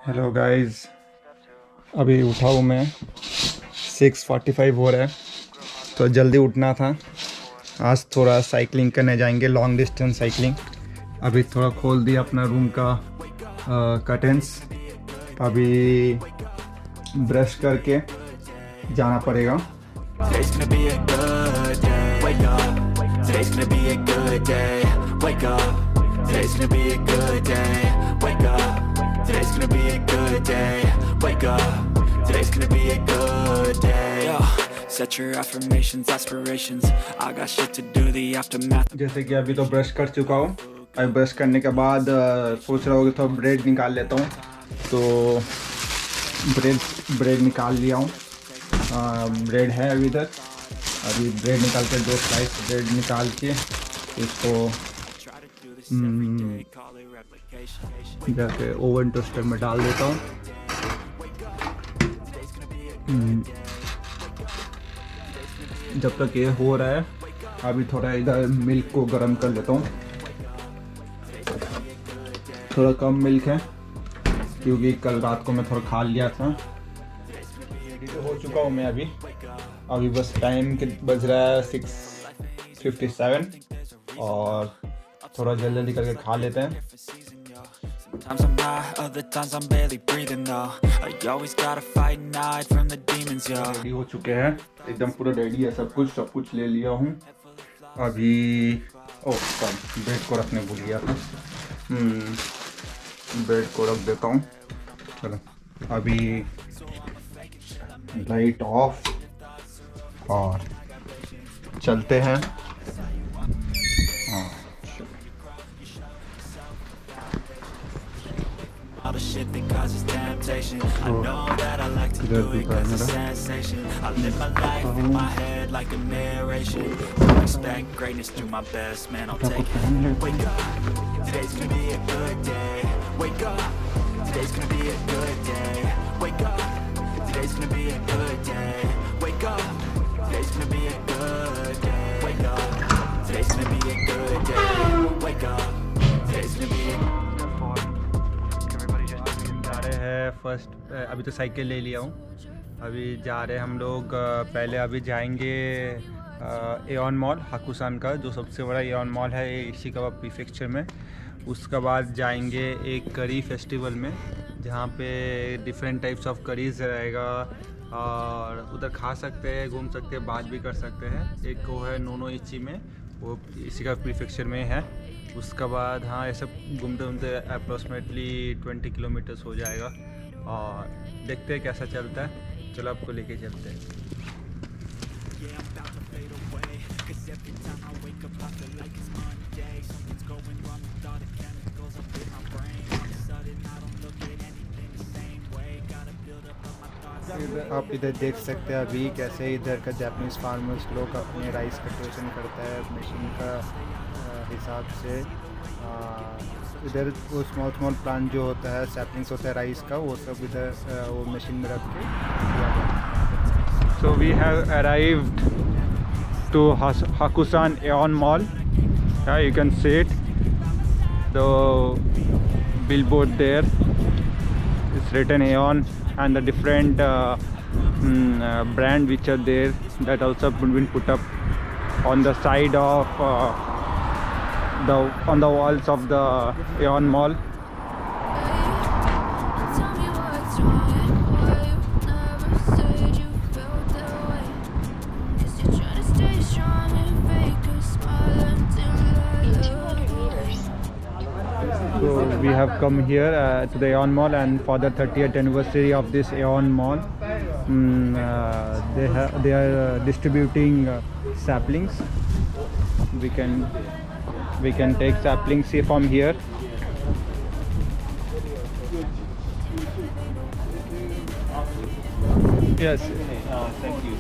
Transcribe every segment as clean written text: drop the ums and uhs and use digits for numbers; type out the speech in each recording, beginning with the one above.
Hello guys, अभी उठा हूँ मैं। 6:45 हो रहा है, तो जल्दी उठना था। आज थोड़ा साइकिलिंग करने जाएंगे, लॉन्ग डिस्टेंस साइकिलिंग। अभी थोड़ा खोल दिया अपना रूम का कर्टेंस। अभी ब्रश करके जाना पड़ेगा। Today's gonna be a good day. Wake up. Today's gonna be a good day. Wake up. Today's gonna be a good day. Wake up. Today's gonna be a good day. Wake up. Today's gonna be a good day. Yo, set your affirmations, aspirations. I got shit to do, the aftermath. जैसे कि अभी तो brush कर चुका हूँ। अभी brush करने के बाद सोच रहा हूँ कि थोड़ा ब्रेड निकाल लेता हूँ, तो ब्रेड निकाल लिया हूँ। ब्रेड है अभी इधर। अभी ब्रेड निकाल के 2 स्लाइस ब्रेड निकाल के इसको जाके ओवन टोस्टर में डाल देता हूँ। जब तक ये हो रहा है, अभी थोड़ा इधर मिल्क को गर्म कर लेता हूँ। थोड़ा कम मिल्क है क्योंकि कल रात को मैं थोड़ा खा लिया था। रेडी तो हो चुका हूँ मैं अभी बस टाइम के बज रहा है 6:57 और थोड़ा जल्दी करके खा लेते हैं। Sometimes I'm high, other times I'm barely breathing though. I always gotta fight and hide from the demons, yo. Ready हो चुके हैं, एकदम पूरा रेडी है, सब कुछ ले लिया हूँ। अभी ब्रेड को रखने भूल गया था। ब्रेड को रख देता हूँ। चलो अभी लाइट ऑफ और चलते हैं। All the shit that causes temptation. I know that I like to do it cause it's sensation. I live my life in my head like a narration. Don't expect greatness, do my best, man, I'll take it. Wake up, today's gonna be a good day. Wake up, today's gonna be a good day. Wake up, today's gonna be a good day. Wake up, today's gonna be a good day. Wake up, today's gonna be a good day. Wake up, today's gonna be a first अभी तो cycle ले लिया हूँ। अभी जा रहे हैं हम लोग। पहले अभी जाएंगे एओन मॉल, हाकुसान का, जो सबसे बड़ा एओन मॉल है इशिकावा प्रीफेक्चर में। उसके बाद जाएंगे एक करी फेस्टिवल में, जहाँ पे डिफरेंट टाइप्स ऑफ करीज रहेगा और उधर खा सकते हैं, घूम सकते हैं, बात भी कर सकते हैं। एक वो है नोनो इची में, वो इशिकावा प्रीफेक्चर में है। उसके बाद हाँ, ये सब घूमते घूमते अप्रॉक्सीमेटली 20 किलोमीटर्स हो जाएगा और देखते हैं कैसा चलता है। चलो आपको लेके चलते हैं। आप इधर देख सकते हैं अभी कैसे इधर का जापानीज़ फार्मर्स लोग अपने राइस कल्टीवेशन करता है मशीन का हिसाब से। इधर वो स्मॉल प्लांट जो होता है, सैपलिंग्स होता है राइस का, वो सब इधर वो मशीन में रख के किया जाता है। So we have arrived to Hakusan Aeon mall. You can see it, the billboard there, it's written Aeon and the different brand which are there, that also been put up on the side of on the walls of the Aeon Mall. So we have come here to the Aeon Mall, and for the 30th anniversary of this Aeon Mall, they are distributing saplings. We can take saplings from here. Yes. Thank you.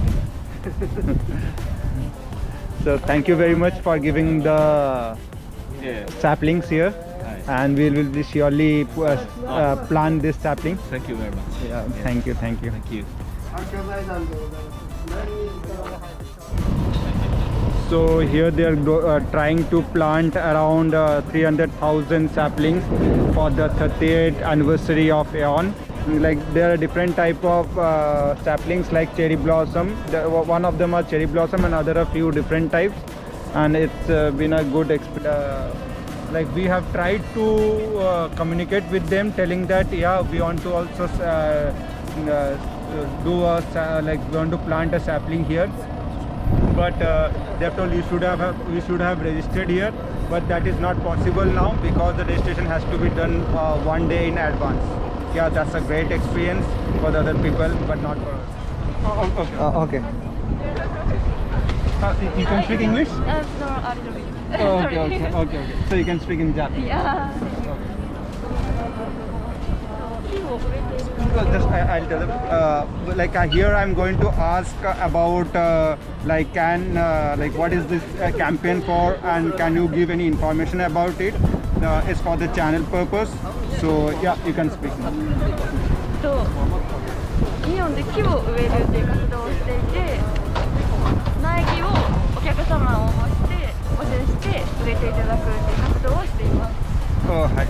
So thank you very much for giving the saplings here. And we will surely plant this sapling. Thank you very much. Yeah, thank you. Thank you. So here they are trying to plant around 300,000 saplings for the 38th anniversary of Aeon. Like there are different type of saplings like cherry blossom. One of them are cherry blossom and other a few different types. And it's been a good like we have tried to communicate with them, telling that yeah, we want to also do a like we want to plant a sapling here, but they have told we should have registered here, but that is not possible now because the registration has to be done 1 day in advance. Yeah, that's a great experience for the other people, but not for us. Okay. You can speak English? No, a little bit. Okay. So you can speak in Japanese. Yeah. Just I'll tell them. Like here, I'm going to ask about like what is this campaign for, and can you give any information about it? It's for the channel purpose. So yeah, you can speak now. イオンで木を植えるっていう活動をしていて、苗木をお客様を募集して植えていただくっていう活動をしています。Oh, hi.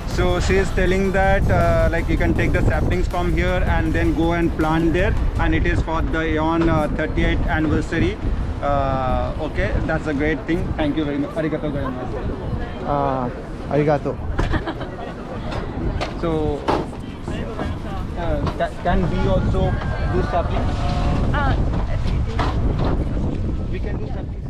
So she is telling that like you can take the saplings from here and then go and plant there, and it is for the Aeon 38th anniversary. Okay, that's a great thing. Thank you very much. Arigatou gozaimasu. Arigato. So can we also do sapling? We can do sapling.